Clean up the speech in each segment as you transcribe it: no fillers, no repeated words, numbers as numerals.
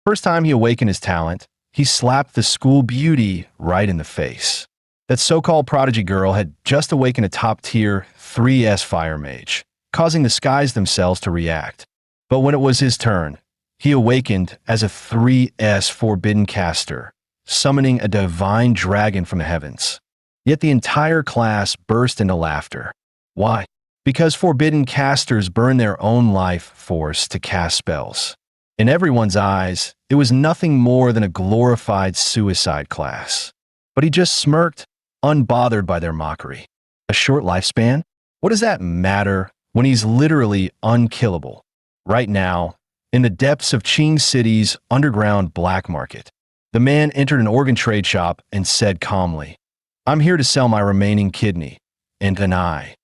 First time he awakened his talent, he slapped the school beauty right in the face. That so-called prodigy girl had just awakened a top-tier 3S fire mage, causing the skies themselves to react. But when it was his turn, he awakened as a 3S forbidden caster, summoning a divine dragon from the heavens. Yet the entire class burst into laughter. Why? Because forbidden casters burn their own life force to cast spells. In everyone's eyes, it was nothing more than a glorified suicide class. But he just smirked, unbothered by their mockery. A short lifespan? What does that matter when he's literally unkillable? Right now, in the depths of Qing City's underground black market, the man entered an organ trade shop and said calmly, "I'm here to sell my remaining kidney and an eye."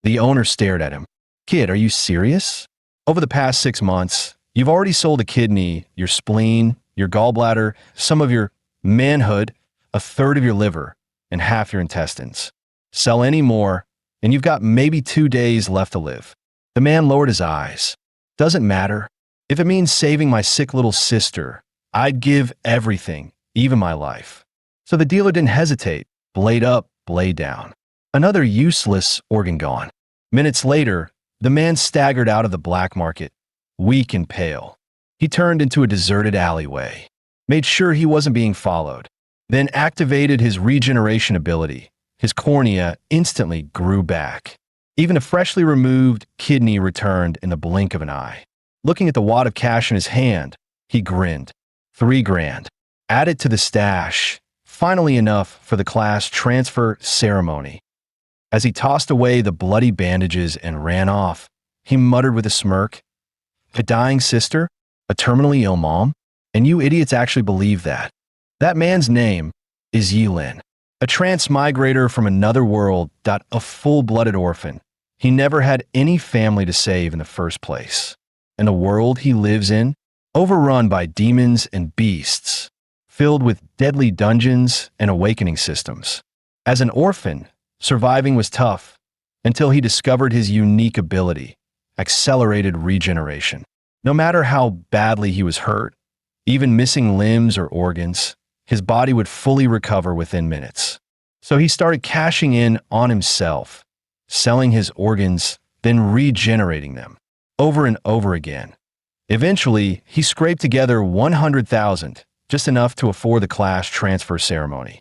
The owner stared at him. "Kid, are you serious? Over the past 6 months, you've already sold a kidney, your spleen, your gallbladder, some of your manhood, a third of your liver, and half your intestines. Sell any more, and you've got maybe 2 days left to live." The man lowered his eyes. "Doesn't matter. If it means saving my sick little sister, I'd give everything, even my life." So the dealer didn't hesitate. Blade up, blade down. Another useless organ gone. Minutes later, the man staggered out of the black market, weak and pale. He turned into a deserted alleyway, made sure he wasn't being followed, then activated his regeneration ability. His cornea instantly grew back. Even a freshly removed kidney returned in the blink of an eye. Looking at the wad of cash in his hand, he grinned. 3 grand. Added to the stash. Finally enough for the class transfer ceremony. As he tossed away the bloody bandages and ran off, he muttered with a smirk, "A dying sister? A terminally ill mom? And you idiots actually believe that?" That man's name is Yilin, a transmigrator from another world, a full-blooded orphan. He never had any family to save in the first place. And the world he lives in, overrun by demons and beasts, filled with deadly dungeons and awakening systems. As an orphan, surviving was tough until he discovered his unique ability, accelerated regeneration. No matter how badly he was hurt, even missing limbs or organs, his body would fully recover within minutes. So he started cashing in on himself, selling his organs, then regenerating them, over and over again. Eventually, he scraped together 100,000, just enough to afford the class transfer ceremony.